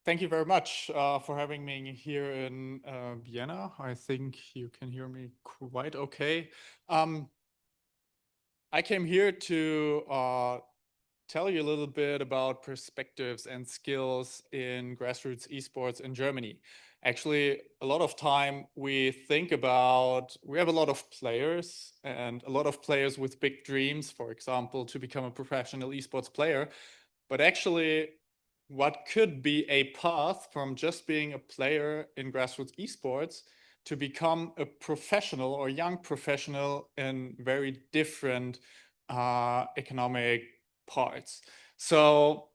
Thank you very much for having me here in Vienna. I think you can hear me quite okay. Um, I came here to tell you a little bit about perspectives and skills in grassroots esports in Germany. Actually, a lot of time we have a lot of players and a lot of players with big dreams, for example, to become a professional esports player. But actually, what could be a path from just being a player in grassroots esports to become a professional or young professional in very different economic parts. So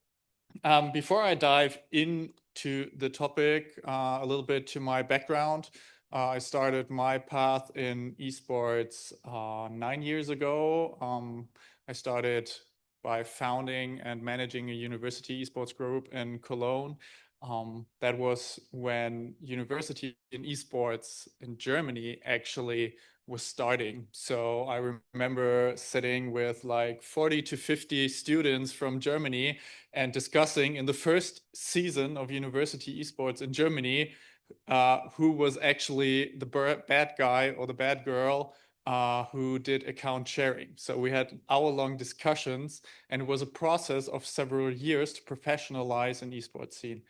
before I dive into the topic, a little bit to my background, I started my path in esports 9 years ago. I started by founding and managing a university esports group in Cologne. That was when university in esports in Germany actually was starting. So I remember sitting with like 40 to 50 students from Germany and discussing in the first season of university esports in Germany who was actually the bad guy or the bad girl who did account sharing. So we had hour-long discussions, and it was a process of several years to professionalize an esports scene.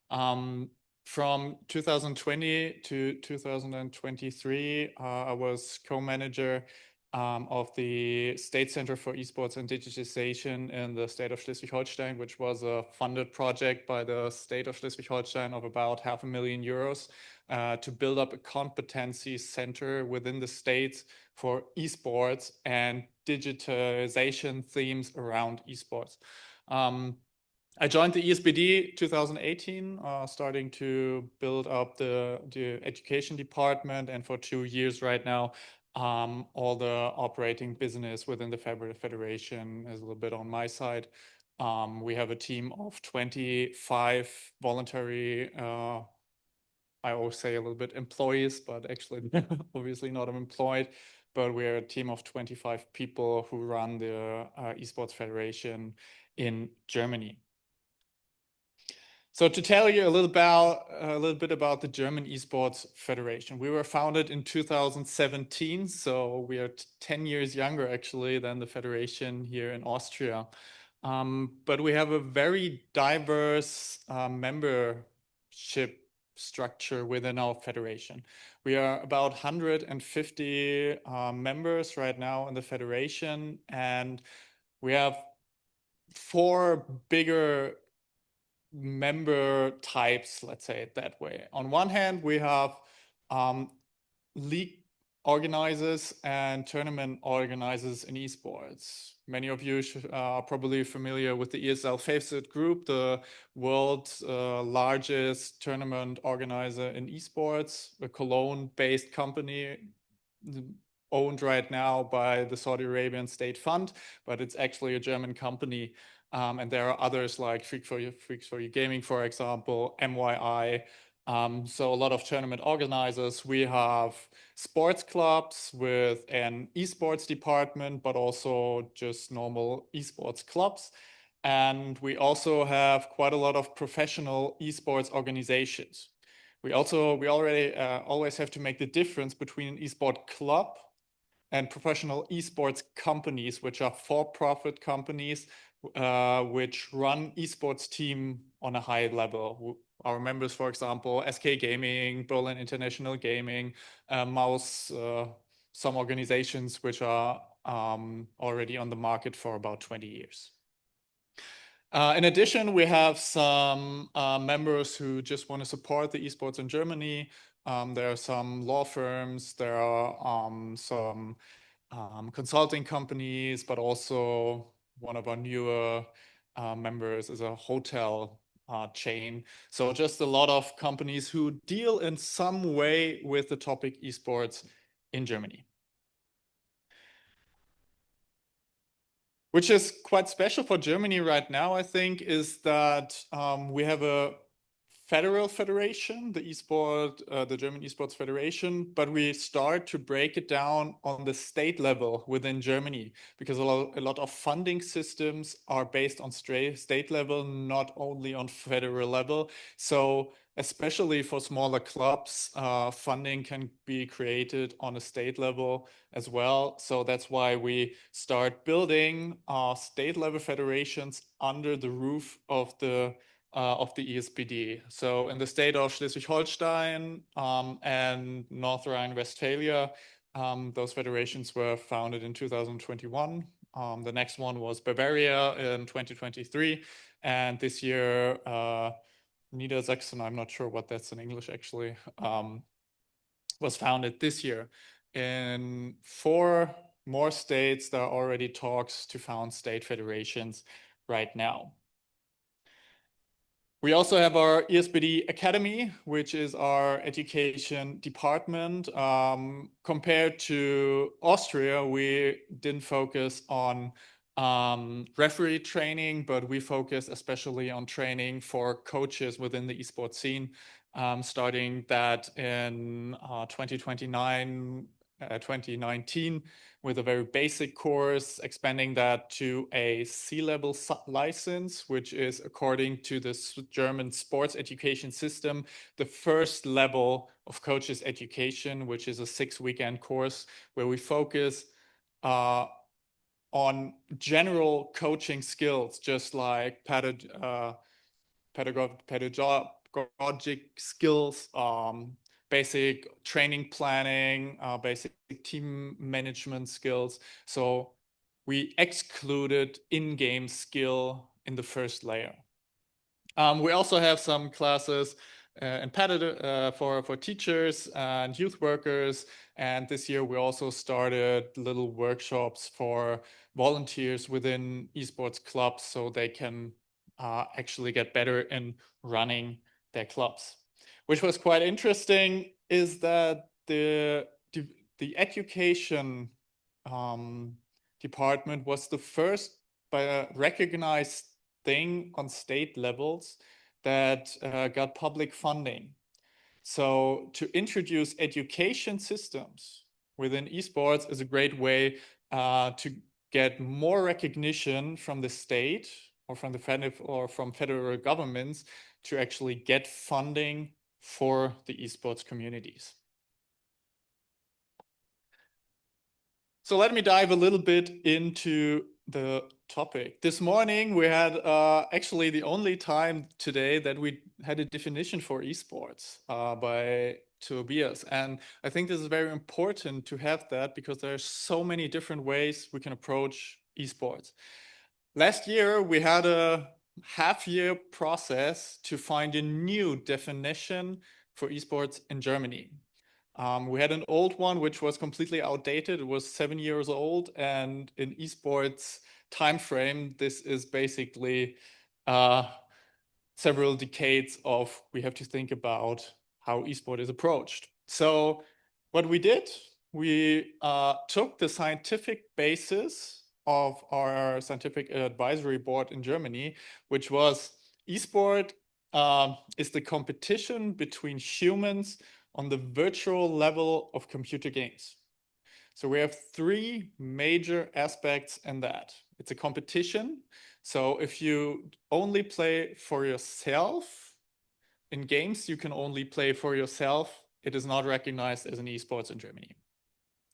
Um, from 2020 to 2023, I was co-manager of the State Center for Esports and Digitization in the state of Schleswig-Holstein, which was a funded project by the state of Schleswig-Holstein of about €500,000 to build up a competency center within the state for esports and digitization themes around esports. I joined the ESBD 2018, starting to build up the education department, and for 2 years right now, all the operating business within the Federation is a little bit on my side. We have a team of 25 voluntary, I always say a little bit employees, but actually obviously not employed, but we're a team of 25 people who run the Esports Federation in Germany. So to tell you a little bit about the German Esports Federation, we were founded in 2017, so we are 10 years younger actually than the federation here in Austria. But we have a very diverse membership structure within our federation. We are about 150 members right now in the federation, and we have four bigger member types, let's say it that way. On one hand, we have league organizers and tournament organizers in esports. Many of you are probably familiar with the ESL Faceit Group, the world's largest tournament organizer in esports, a Cologne-based company owned right now by the Saudi Arabian State Fund, but it's actually a German company. And there are others like Freaks for You Gaming, for example, MYI. So a lot of tournament organizers. We have sports clubs with an esports department, but also just normal esports clubs. And we also have quite a lot of professional esports organizations. We already always have to make the difference between an esport club and professional esports companies, which are for-profit companies which run esports team on a high level. Our members, for example, SK Gaming, Berlin International Gaming, Mouse, some organizations which are already on the market for about 20 years. In addition, we have some members who just want to support the esports in Germany. There are some law firms, there are some consulting companies, but also one of our newer members is a hotel chain. So just a lot of companies who deal in some way with the topic esports in Germany. Which is quite special for Germany right now, I think, is that we have a federal federation, the German Esports Federation, but we start to break it down on the state level within Germany, because a lot of funding systems are based on state level, not only on federal level. So especially for smaller clubs, funding can be created on a state level as well. So that's why we start building state level federations under the roof of the ESPD. So in the state of Schleswig-Holstein and North Rhine-Westphalia, those federations were founded in 2021. The next one was Bavaria in 2023. And this year, Niedersachsen, I'm not sure what that's in English actually, was founded this year. In 4 more states, there are already talks to found state federations right now. We also have our ESPD Academy, which is our education department. Compared to Austria, we didn't focus on referee training, but we focus especially on training for coaches within the esports scene, starting that in 2019 with a very basic course, expanding that to a C-level license, which is, according to the German sports education system, the first level of coaches education, which is a 6-weekend course where we focus on general coaching skills, just like pedagogic skills, basic training planning, basic team management skills. So we excluded in-game skill in the first layer. We also have some classes for teachers and youth workers. And this year we also started little workshops for volunteers within esports clubs so they can actually get better in running their clubs. Which was quite interesting is that the education department was the first recognized thing on state levels that got public funding. So to introduce education systems within esports is a great way to get more recognition from the state or from federal governments to actually get funding for the esports communities. So let me dive a little bit into the topic. This morning we had actually the only time today that we had a definition for esports by Tobias. And I think this is very important to have that because there are so many different ways we can approach esports. Last year we had a half-year process to find a new definition for esports in Germany. We had an old one which was completely outdated. It was 7 years old, and in esports time frame, this is basically several decades of we have to think about how esport is approached. So what we did, we took the scientific basis of our scientific advisory board in Germany, which was esport is the competition between humans on the virtual level of computer games. So we have 3 major aspects in that. It's a competition. So if you only play for yourself in games, you can only play for yourself. It is not recognized as an esports in Germany.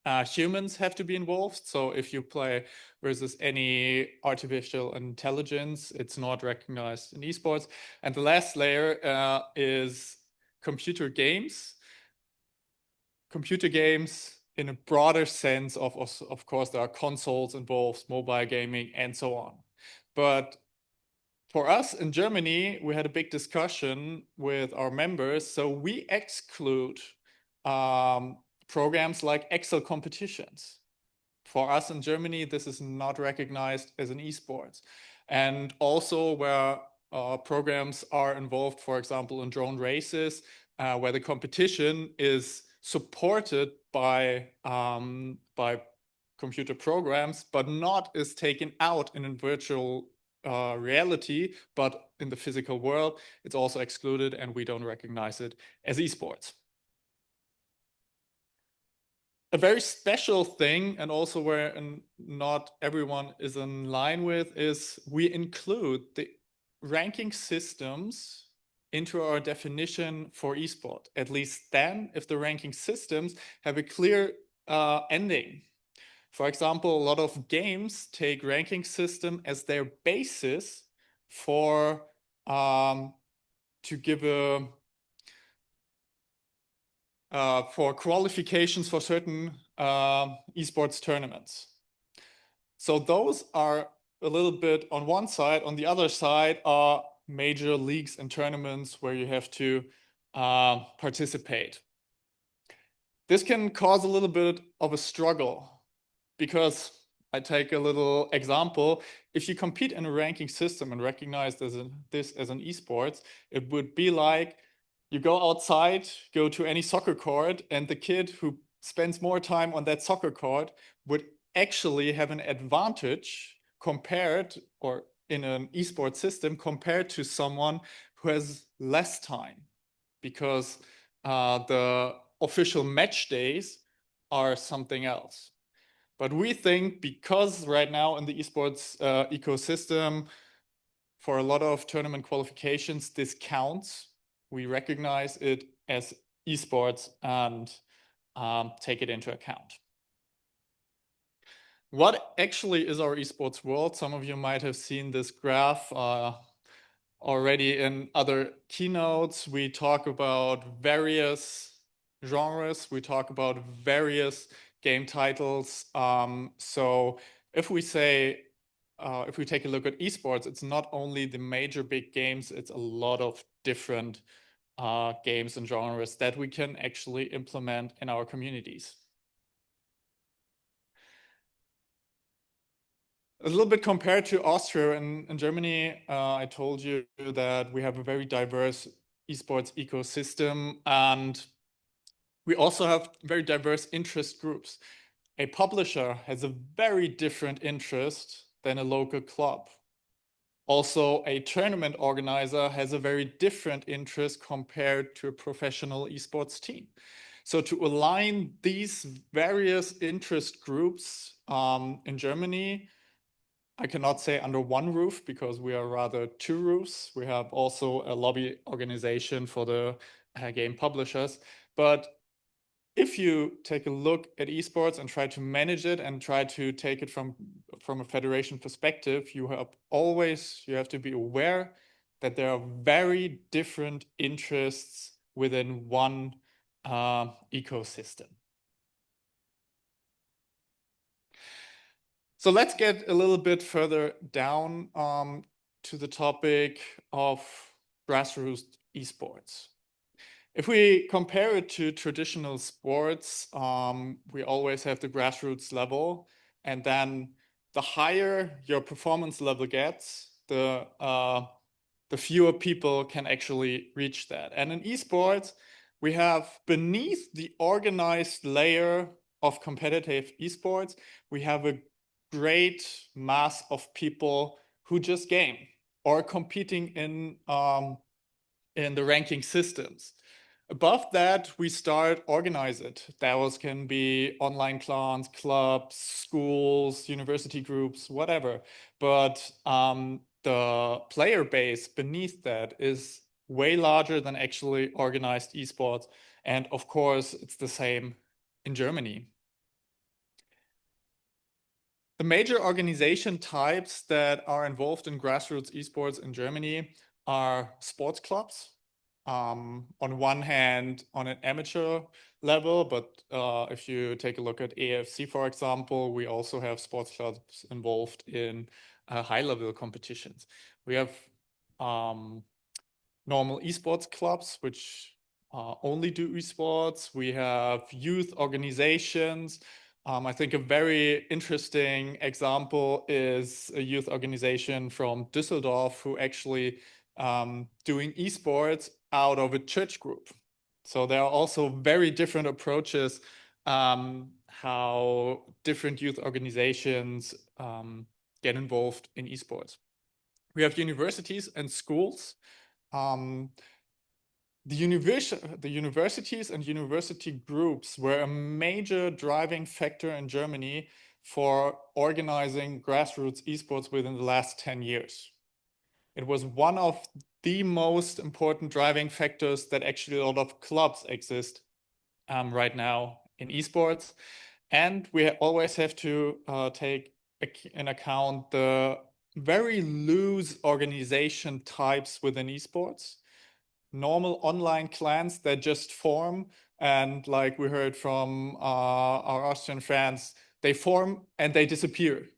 Humans have to be involved. So if you play versus any artificial intelligence, it's not recognized in esports. And the last layer is computer games. Computer games in a broader sense of course, there are consoles involved, mobile gaming, and so on. But for us in Germany, we had a big discussion with our members. So we exclude programs like Excel competitions. For us in Germany, this is not recognized as an esports. And also where programs are involved, for example, in drone races, where the competition is supported by computer programs, but not is taken out in a virtual reality, but in the physical world, it's also excluded and we don't recognize it as esports. A very special thing, and also where not everyone is in line with, is we include the ranking systems into our definition for esport, at least then if the ranking systems have a clear ending. For example, a lot of games take ranking system as their basis for to give a for qualifications for certain esports tournaments. So those are a little bit on one side. On the other side are major leagues and tournaments where you have to participate. This can cause a little bit of a struggle because I take a little example. If you compete in a ranking system and recognize this as an esports, it would be like you go outside, go to any soccer court, and the kid who spends more time on that soccer court would actually have an advantage compared, or in an esports system, compared to someone who has less time, because the official match days are something else. But we think because right now in the esports ecosystem, for a lot of tournament qualifications, this counts. We recognize it as esports and take it into account. What actually is our esports world? Some of you might have seen this graph already in other keynotes. We talk about various genres. We talk about various game titles. So if we say, if we take a look at esports, it's not only the major big games, it's a lot of different games and genres that we can actually implement in our communities. A little bit compared to Austria and Germany, I told you that we have a very diverse esports ecosystem, and we also have very diverse interest groups. A publisher has a very different interest than a local club. Also, a tournament organizer has a very different interest compared to a professional esports team. So to align these various interest groups in Germany, I cannot say under one roof because we are rather two roofs. We have also a lobby organization for the game publishers. But if you take a look at esports and try to manage it and try to take it from a federation perspective, you have to be aware that there are very different interests within one ecosystem. So let's get a little bit further down to the topic of grassroots esports. If we compare it to traditional sports, we always have the grassroots level, and then the higher your performance level gets, the fewer people can actually reach that. And in esports, we have beneath the organized layer of competitive esports, we have a great mass of people who just game or competing in the ranking systems. Above that, we start organize it. Those can be online clans, clubs, schools, university groups, whatever. But the player base beneath that is way larger than actually organized esports. And of course, it's the same in Germany. The major organization types that are involved in grassroots esports in Germany are sports clubs. On one hand, on an amateur level, but if you take a look at AFC, for example, we also have sports clubs involved in high-level competitions. We have normal esports clubs, which only do esports. We have youth organizations. I think a very interesting example is a youth organization from Düsseldorf who actually doing esports out of a church group. So there are also very different approaches how different youth organizations get involved in esports. We have universities and schools. The universities and university groups were a major driving factor in Germany for organizing grassroots esports within the last 10 years. It was one of the most important driving factors that actually a lot of clubs exist right now in esports. And we always have to take in account the very loose organization types within esports. Normal online clans that just form, and like we heard from our Austrian friends, they form and they disappear.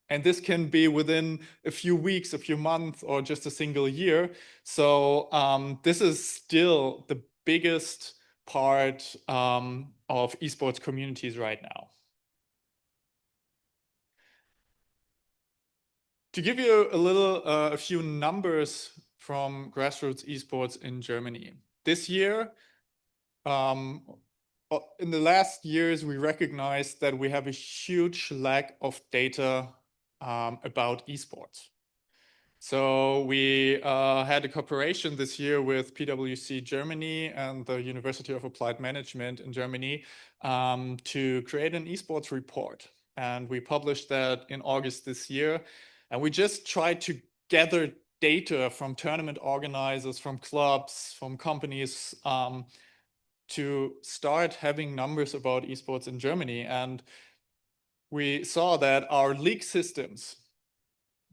And this can be within a few weeks, a few months, or just a single year. So this is still the biggest part of esports communities right now. To give you a few numbers from grassroots esports in Germany. This year, in the last years, we recognized that we have a huge lack of data about esports. So we had a cooperation this year with PwC Germany and the University of Applied Management in Germany to create an esports report. And we published that in August this year. And we just tried to gather data from tournament organizers, from clubs, from companies to start having numbers about esports in Germany. And we saw that our league systems,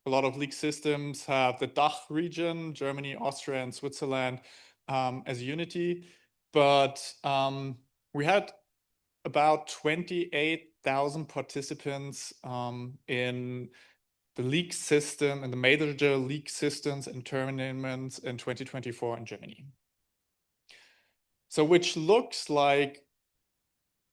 a lot of league systems have the DACH region, Germany, Austria, and Switzerland as unity. But we had about 28,000 participants in the league system and the major league systems and tournaments in 2024 in Germany. So which looks like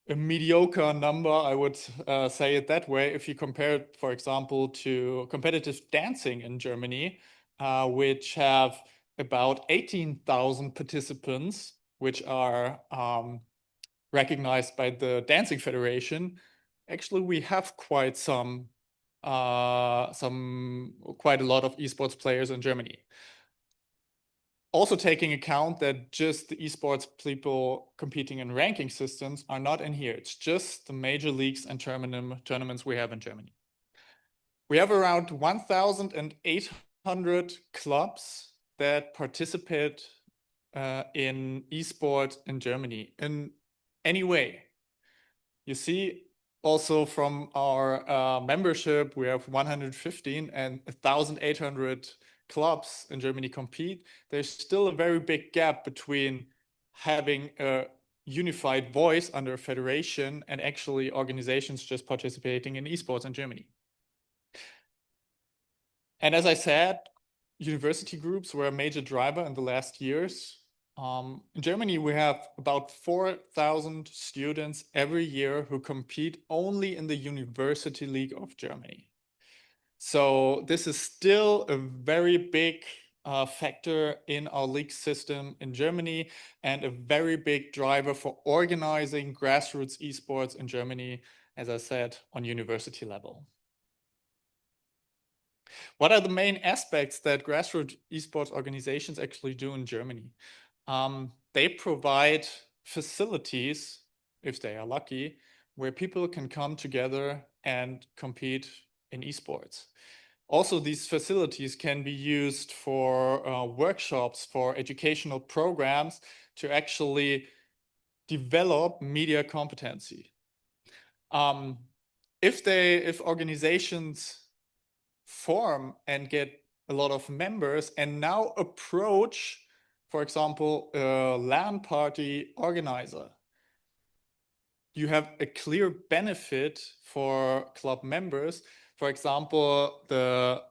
a mediocre number, I would say it that way, if you compare it, for example, to competitive dancing in Germany, which have about 18,000 participants, which are recognized by the Dancing Federation. Actually, we have quite quite a lot of esports players in Germany. Also taking account that just the esports people competing in ranking systems are not in here. It's just the major leagues and tournaments we have in Germany. We have around 1,800 clubs that participate in esports in Germany in any way. You see, also from our membership, we have 115 and 1,800 clubs in Germany compete. There's still a very big gap between having a unified voice under a federation and actually organizations just participating in esports in Germany. And as I said, university groups were a major driver in the last years. In Germany, we have about 4,000 students every year who compete only in the University League of Germany. So this is still a very big factor in our league system in Germany and a very big driver for organizing grassroots esports in Germany, as I said, on university level. What are the main aspects that grassroots esports organizations actually do in Germany? They provide facilities, if they are lucky, where people can come together and compete in esports. Also, these facilities can be used for workshops, for educational programs to actually develop media competency. If organizations form and get a lot of members and now approach, for example, a LAN party organizer, you have a clear benefit for club members. For example, the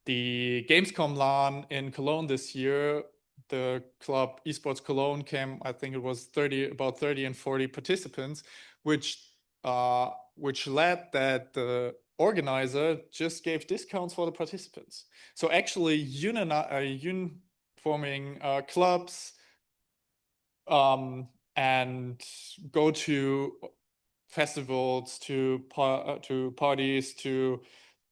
Gamescom LAN in Cologne this year, the club Esports Cologne came, I think it was about 30 and 40 participants, which led that the organizer just gave discounts for the participants. So actually forming clubs and go to festivals, to parties, to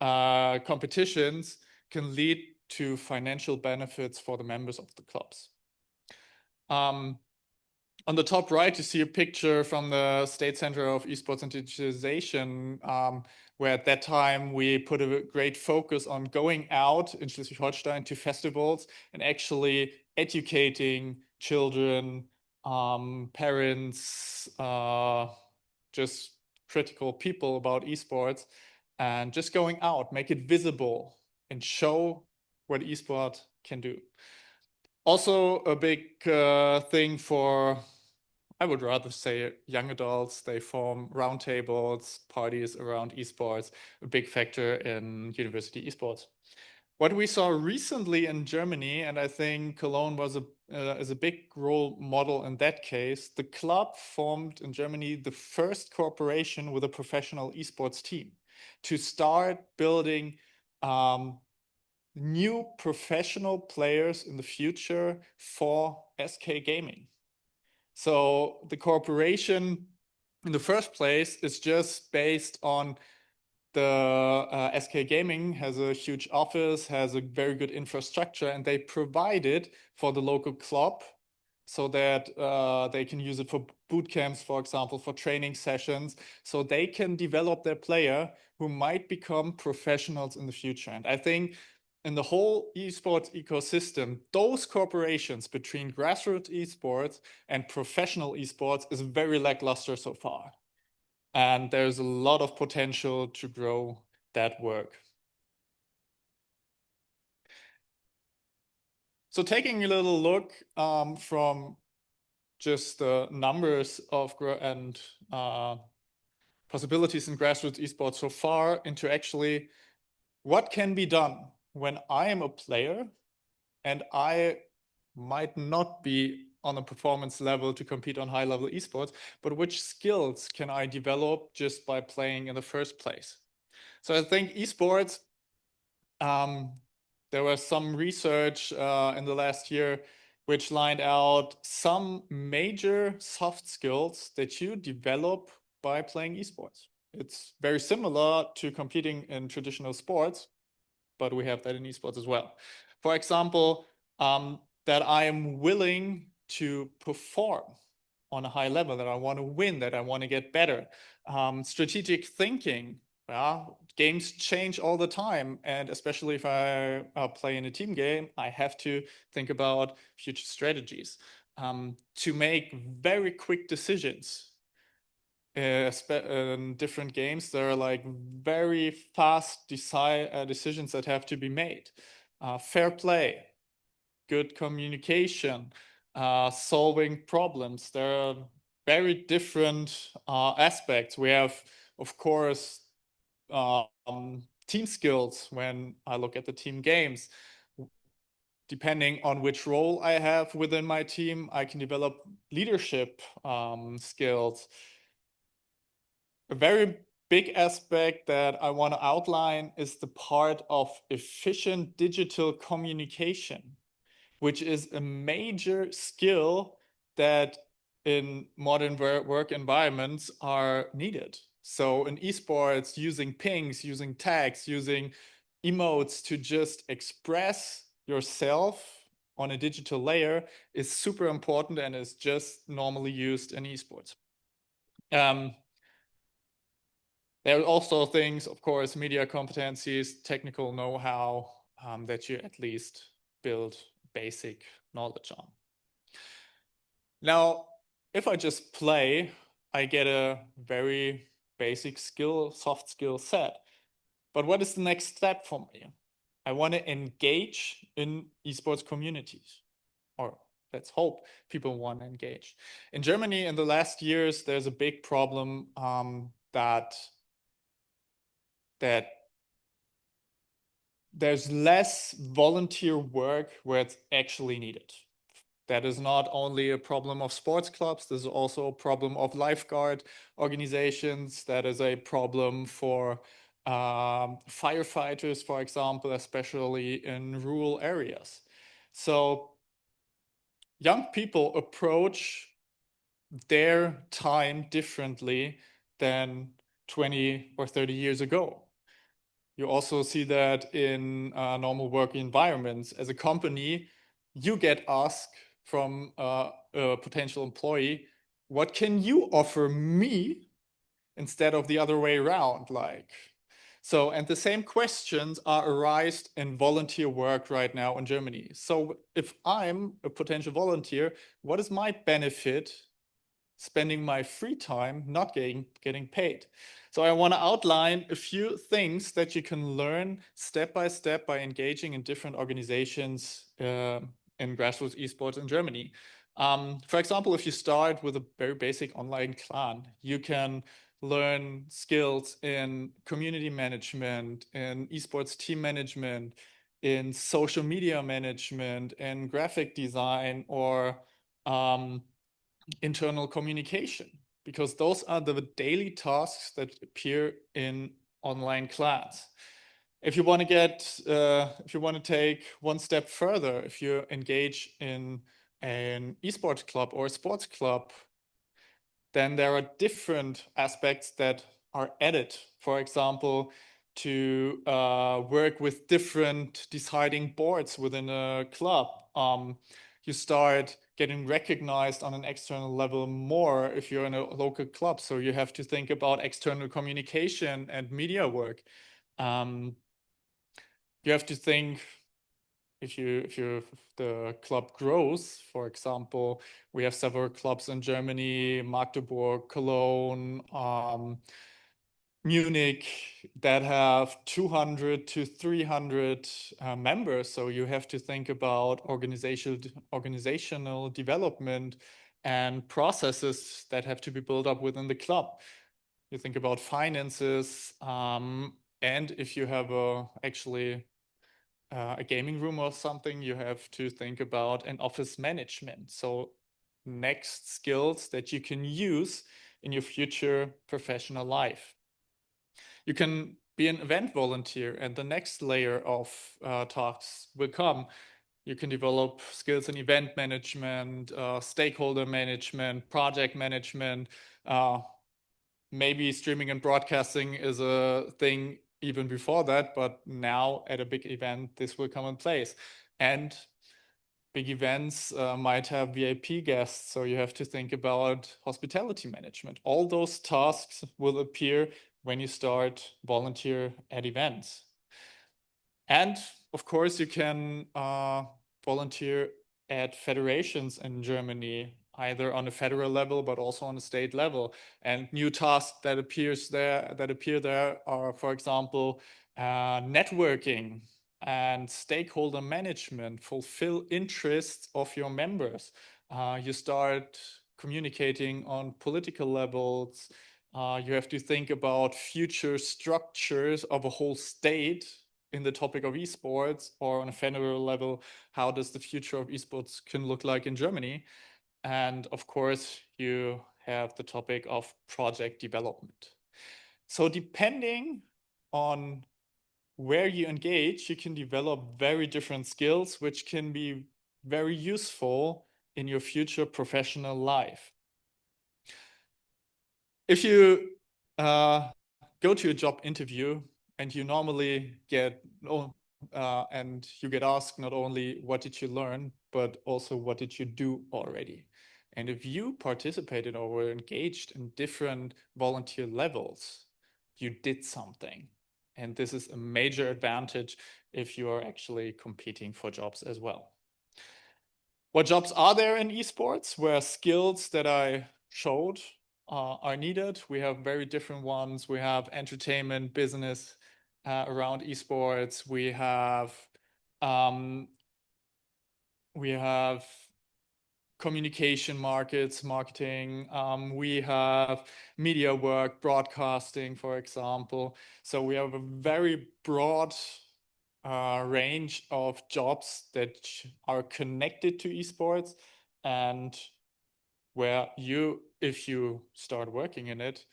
competitions can lead to financial benefits for the members of the clubs. On the top right, you see a picture from the State Center of Esports and Digitalization, where at that time we put a great focus on going out in Schleswig-Holstein to festivals and actually educating children, parents, just critical people about esports, and just going out, make it visible and show what esport can do. Also a big thing for, I would rather say, young adults. They form roundtables, parties around esports, a big factor in university esports. What we saw recently in Germany, and I think Cologne was is a big role model in that case, the club formed in Germany the first cooperation with a professional esports team to start building new professional players in the future for SK Gaming. So the cooperation in the first place is just based on the SK Gaming has a huge office, has a very good infrastructure, and they provide it for the local club so that they can use it for boot camps, for example, for training sessions, so they can develop their player who might become professionals in the future. And I think in the whole esports ecosystem, those cooperations between grassroots esports and professional esports is very lackluster so far. And there's a lot of potential to grow that work. So taking a little look from just the numbers of and possibilities in grassroots esports so far into actually what can be done when I am a player and I might not be on a performance level to compete on high-level esports, but which skills can I develop just by playing in the first place? So I think esports, there was some research in the last year which lined out some major soft skills that you develop by playing esports. It's very similar to competing in traditional sports, but we have that in esports as well. For example, that I am willing to perform on a high level, that I want to win, that I want to get better. Strategic thinking. Games change all the time, and especially if I play in a team game, I have to think about future strategies to make very quick decisions. In different games, there are like very fast decisions that have to be made. Fair play, good communication, solving problems. There are very different aspects. We have, of course, team skills when I look at the team games. Depending on which role I have within my team, I can develop leadership skills. A very big aspect that I want to outline is the part of efficient digital communication, which is a major skill that in modern work environments are needed. So in esports, using pings, using tags, using emotes to just express yourself on a digital layer is super important and is just normally used in esports. There are also things, of course, media competencies, technical know-how that you at least build basic knowledge on. Now, if I just play, I get a very basic soft skill set. But what is the next step for me? I want to engage in esports communities, or let's hope people want to engage. In Germany, in the last years, there's a big problem that there's less volunteer work where it's actually needed. That is not only a problem of sports clubs, there's also a problem of lifeguard organizations. That is a problem for firefighters, for example, especially in rural areas. So young people approach their time differently than 20 or 30 years ago. You also see that in normal work environments. As a company, you get asked from a potential employee, what can you offer me instead of the other way around? So, and the same questions are arised in volunteer work right now in Germany. So if I'm a potential volunteer, what is my benefit spending my free time not getting paid? So I want to outline a few things that you can learn step by engaging in different organizations in grassroots esports in Germany. For example, if you start with a very basic online clan, you can learn skills in community management, in esports team management, in social media management, in graphic design, or internal communication, because those are the daily tasks that appear in online class. If you want to take one step further, if you engage in an esports club or a sports club, then there are different aspects that are added. For example, to work with different deciding boards within a club. You start getting recognized on an external level more if you're in a local club. So you have to think about external communication and media work. You have to think, if the club grows, for example, we have several clubs in Germany, Magdeburg, Cologne, Munich, that have 200 to 300 members. So you have to think about organizational development and processes that have to be built up within the club. You think about finances, and if you have actually a gaming room or something, you have to think about an office management. So next skills that you can use in your future professional life. You can be an event volunteer, and the next layer of tasks will come. You can develop skills in event management, stakeholder management, project management. Maybe streaming and broadcasting is a thing even before that, but now at a big event, this will come in place. And big events might have VIP guests, so you have to think about hospitality management. All those tasks will appear when you start volunteer at events. And of course, you can volunteer at federations in Germany, either on a federal level, but also on a state level. And new tasks that appear there are, for example, networking and stakeholder management, fulfill interests of your members. You start communicating on political levels. You have to think about future structures of a whole state in the topic of esports, or on a federal level, how does the future of esports can look like in Germany? And of course, you have the topic of project development. So depending on where you engage, you can develop very different skills, which can be very useful in your future professional life. If you go to a job interview and you normally get and you get asked not only what did you learn, but also what did you do already. And if you participated or were engaged in different volunteer levels, you did something. And this is a major advantage if you are actually competing for jobs as well. What jobs are there in esports where skills that I showed are needed? We have very different ones. We have entertainment, business around esports. We have communication marketing. We have media work, broadcasting, for example. So we have a very broad range of jobs that are connected to esports, and where you, if you start working in it,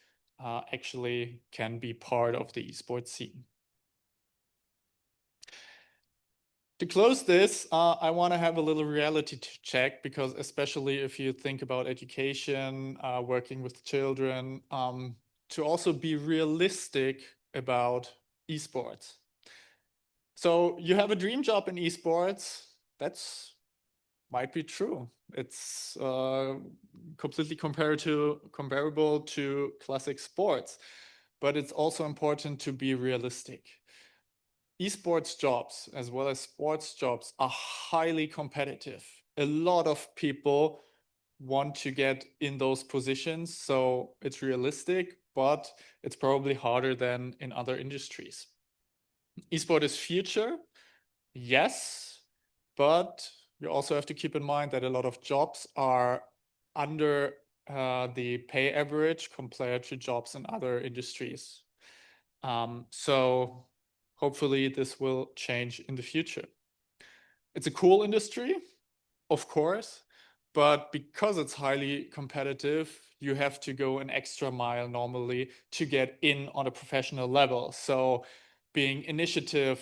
actually can be part of the esports scene. To close this, I want to have a little reality check, because especially if you think about education, working with children, to also be realistic about esports. So you have a dream job in esports. That's might be true. It's completely comparable to classic sports, but it's also important to be realistic. Esports jobs, as well as sports jobs, are highly competitive. A lot of people want to get in those positions, so it's realistic, but it's probably harder than in other industries. Esport is future, yes, but you also have to keep in mind that a lot of jobs are under the pay average compared to jobs in other industries. So hopefully this will change in the future. It's a cool industry, of course, but because it's highly competitive, you have to go an extra mile normally to get in on a professional level. So being initiative,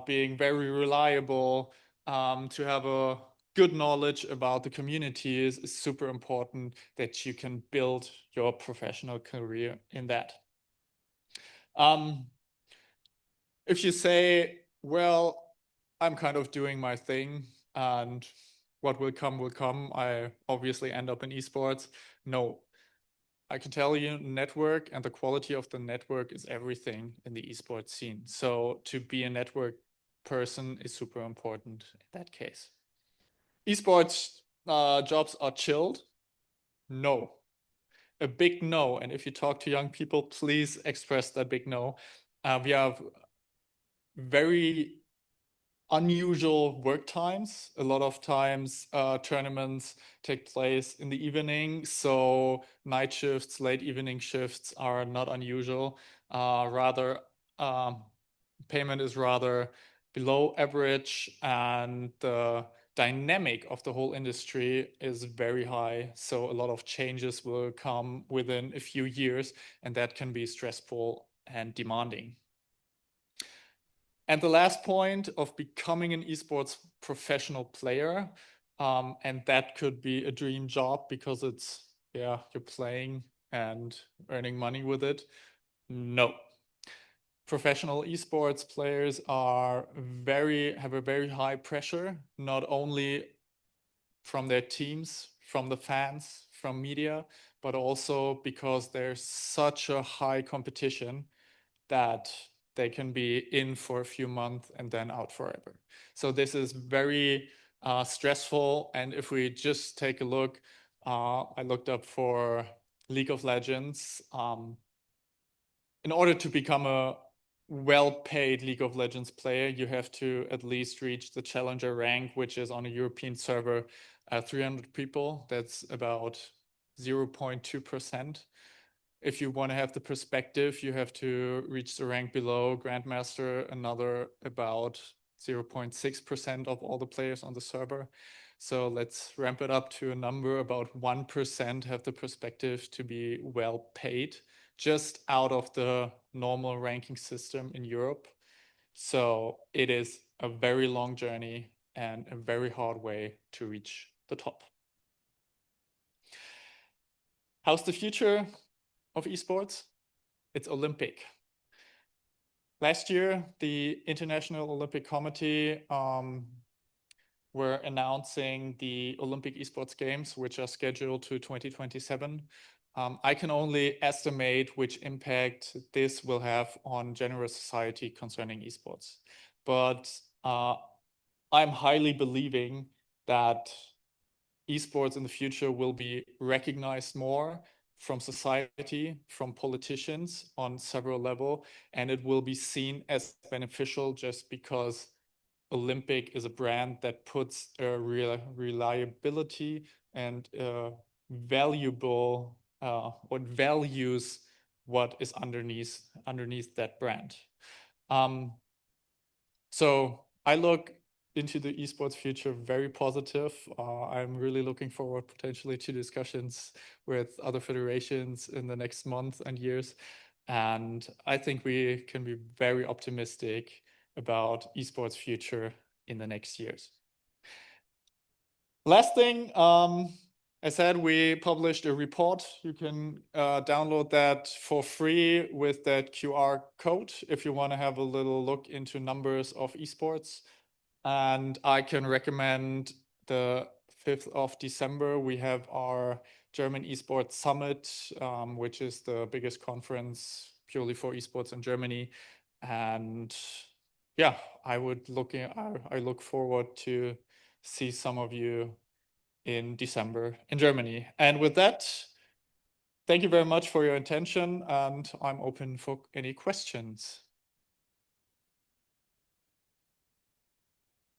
being very reliable, to have a good knowledge about the community is super important that you can build your professional career in that. If you say, well, I'm kind of doing my thing and what will come, I obviously end up in esports. No, I can tell you network and the quality of the network is everything in the esports scene. So to be a network person is super important in that case. Esports jobs are chilled? No. A big no. And if you talk to young people, please express that big no. We have very unusual work times. A lot of times tournaments take place in the evening, so night shifts, late evening shifts are not unusual. Rather, payment is rather below average, and the dynamic of the whole industry is very high. So a lot of changes will come within a few years, and that can be stressful and demanding. And the last point of becoming an esports professional player, and that could be a dream job because it's, yeah, you're playing and earning money with it. No. Professional esports players have a very high pressure, not only from their teams, from the fans, from media, but also because there's such a high competition that they can be in for a few months and then out forever. So this is very stressful. And if we just take a look, I looked up for League of Legends. In order to become a well-paid League of Legends player, you have to at least reach the challenger rank, which is on a European server, 300 people. That's about 0.2%. If you want to have the perspective, you have to reach the rank below Grandmaster, another about 0.6% of all the players on the server. So let's ramp it up to a number about 1% have the perspective to be well paid, just out of the normal ranking system in Europe. So it is a very long journey and a very hard way to reach the top. How's the future of esports? It's Olympic. Last year, the International Olympic Committee were announcing the Olympic esports games, which are scheduled to 2027. I can only estimate which impact this will have on general society concerning esports. But I'm highly believing that esports in the future will be recognized more from society, from politicians on several levels, and it will be seen as beneficial just because Olympic is a brand that puts a reliability and valuable or values what is underneath that brand. So I look into the esports future very positive. I'm really looking forward potentially to discussions with other federations in the next month and years. And I think we can be very optimistic about esports future in the next years. Last thing, I said we published a report. You can download that for free with that QR code if you want to have a little look into numbers of esports. And I can recommend the 5th of December, we have our German Esports Summit, which is the biggest conference purely for esports in Germany. And yeah, I look forward to see some of you in December in Germany. And with that, thank you very much for your attention, and I'm open for any questions.